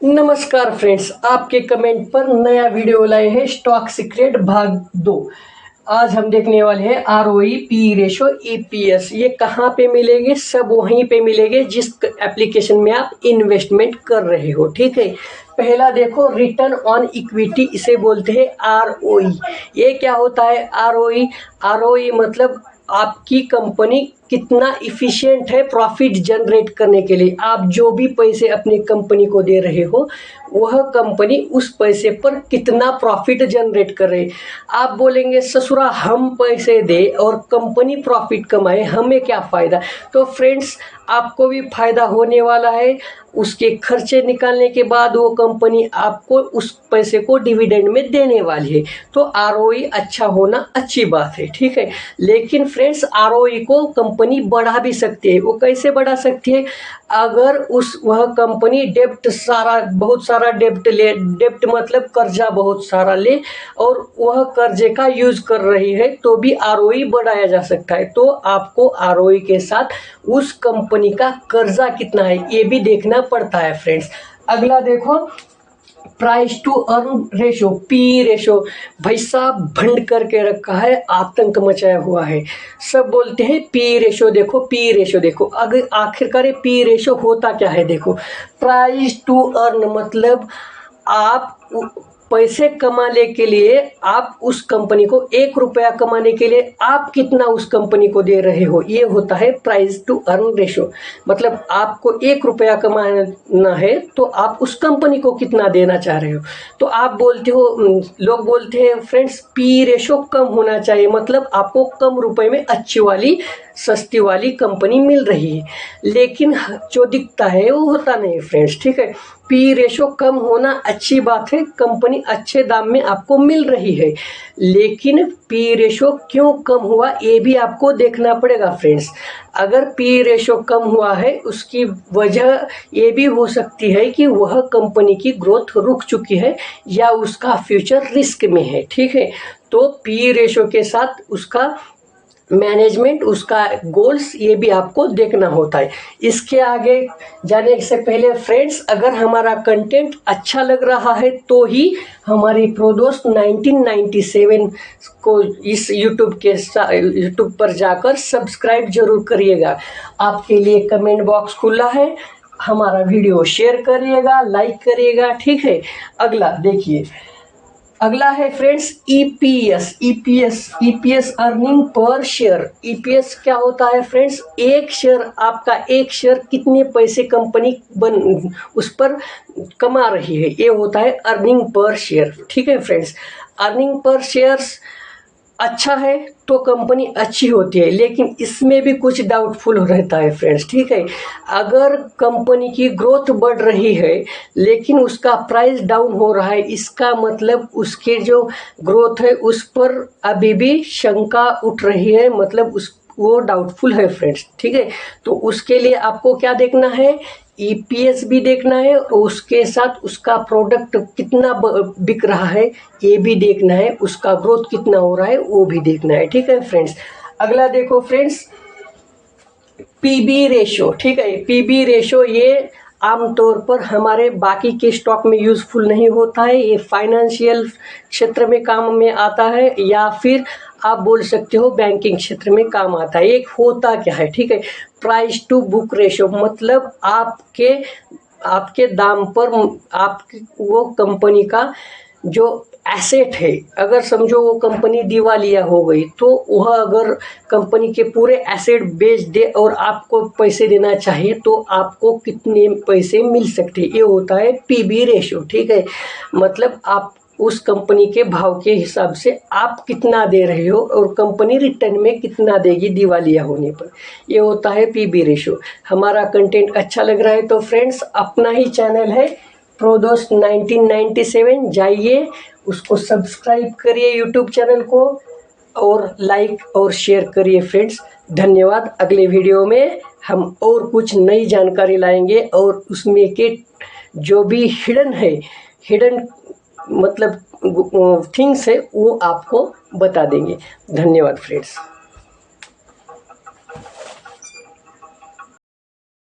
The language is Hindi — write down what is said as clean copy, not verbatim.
नमस्कार फ्रेंड्स, आपके कमेंट पर नया वीडियो लाए हैं स्टॉक सीक्रेट भाग 2। आज हम देखने वाले हैं आरओई, पी रेशो, ईपीएस। ये कहाँ पे मिलेंगे? सब वहीं पे मिलेंगे जिस एप्लीकेशन में आप इन्वेस्टमेंट कर रहे हो। ठीक है, पहला देखो, रिटर्न ऑन इक्विटी, इसे बोलते हैं आरओई। ये क्या होता है आरओई? आरओई मतलब आपकी कंपनी कितना इफ़िशियंट है प्रॉफिट जनरेट करने के लिए। आप जो भी पैसे अपनी कंपनी को दे रहे हो, वह कंपनी उस पैसे पर कितना प्रॉफिट जनरेट कर रही है। आप बोलेंगे ससुरा हम पैसे दे और कंपनी प्रॉफिट कमाए, हमें क्या फ़ायदा? तो फ्रेंड्स, आपको भी फ़ायदा होने वाला है। उसके खर्चे निकालने के बाद वो कंपनी आपको उस पैसे को डिविडेंड में देने वाली है। तो आरओई अच्छा होना अच्छी बात है, ठीक है। लेकिन फ्रेंड्स, आरओई को कंपनी बढ़ा भी सकती है। वो कैसे बढ़ा सकती है? अगर वह कंपनी बहुत सारा डेब्ट मतलब कर्जा बहुत सारा ले और वह कर्जे का यूज कर रही है, तो भी आरओई बढ़ाया जा सकता है। तो आपको आरओई के साथ उस कंपनी का कर्जा कितना है ये भी देखना पड़ता है फ्रेंड्स। अगला देखो, price to earn ratio, P ratio. भाई साहब भंड करके रखा है, आतंक मचाया हुआ है। सब बोलते हैं पी रेशो देखो, पी रेशो देखो। अगर आखिरकार पी रेशो होता क्या है? देखो, प्राइस टू अर्न मतलब आप पैसे कमाने के लिए, आप उस कंपनी को 1 रुपया कमाने के लिए आप कितना उस कंपनी को दे रहे हो, ये होता है प्राइस टू अर्न रेशो। मतलब आपको 1 रुपया कमाना है तो आप उस कंपनी को कितना देना चाह रहे हो। तो आप बोलते हो, लोग बोलते हैं फ्रेंड्स पी रेशो कम होना चाहिए, मतलब आपको कम रुपए में अच्छी वाली सस्ती वाली कंपनी मिल रही है। लेकिन जो दिखता है वो होता नहीं फ्रेंड्स, ठीक है। पी रेशो कम होना अच्छी बात है, कंपनी अच्छे दाम में आपको मिल रही है। लेकिन पी रेशो क्यों कम हुआ ये भी आपको देखना पड़ेगा फ्रेंड्स। अगर पी रेशो कम हुआ है, उसकी वजह ये भी हो सकती है कि वह कंपनी की ग्रोथ रुक चुकी है या उसका फ्यूचर रिस्क में है, ठीक है। तो पी रेशो के साथ उसका मैनेजमेंट, उसका गोल्स, ये भी आपको देखना होता है। इसके आगे जाने से पहले फ्रेंड्स, अगर हमारा कंटेंट अच्छा लग रहा है तो ही हमारी प्रोदोस्त 1997 को इस यूट्यूब पर जाकर सब्सक्राइब जरूर करिएगा। आपके लिए कमेंट बॉक्स खुला है, हमारा वीडियो शेयर करिएगा, लाइक करिएगा, ठीक है। अगला देखिए, अगला है friends EPS. EPS earning per share. EPS क्या होता है फ्रेंड्स? आपका एक शेयर कितने पैसे कंपनी उस पर कमा रही है, ये होता है अर्निंग पर शेयर, ठीक है फ्रेंड्स। अर्निंग पर शेयर्स अच्छा है तो कंपनी अच्छी होती है, लेकिन इसमें भी कुछ डाउटफुल रहता है फ्रेंड्स, ठीक है। अगर कंपनी की ग्रोथ बढ़ रही है लेकिन उसका प्राइस डाउन हो रहा है, इसका मतलब उसके जो ग्रोथ है उस पर अभी भी शंका उठ रही है, मतलब वो डाउटफुल है फ्रेंड्स, ठीक है। तो उसके लिए आपको क्या देखना है? ईपीएस भी देखना है और उसके साथ उसका प्रोडक्ट कितना बिक रहा है ये भी देखना है, उसका ग्रोथ कितना हो रहा है वो भी देखना है, ठीक है फ्रेंड्स। अगला देखो फ्रेंड्स, पीबी रेशो, ठीक है। पीबी रेशो ये आमतौर पर हमारे बाकी के स्टॉक में यूजफुल नहीं होता है, ये फाइनेंशियल क्षेत्र में काम में आता है या फिर आप बोल सकते हो बैंकिंग क्षेत्र में काम आता है। एक होता क्या है, ठीक है। प्राइस टू बुक रेशो मतलब आपके दाम पर वो कंपनी का जो एसेट है, अगर समझो वो कंपनी दिवालिया हो गई तो वह अगर कंपनी के पूरे एसेट बेच दे और आपको पैसे देना चाहिए तो आपको कितने पैसे मिल सकते हैं, ये होता है पीबी रेशो, ठीक है। मतलब आप उस कंपनी के भाव के हिसाब से आप कितना दे रहे हो और कंपनी रिटर्न में कितना देगी दिवालिया होने पर, ये होता है पीबी रेशो। हमारा कंटेंट अच्छा लग रहा है तो फ्रेंड्स, अपना ही चैनल है प्रोदोस्त 1997, जाइए उसको सब्सक्राइब करिए यूट्यूब चैनल को और लाइक और शेयर करिए फ्रेंड्स। धन्यवाद। अगले वीडियो में हम और कुछ नई जानकारी लाएंगे और उसमें के जो भी हिडन मतलब थिंग्स है वो आपको बता देंगे। धन्यवाद फ्रेंड्स।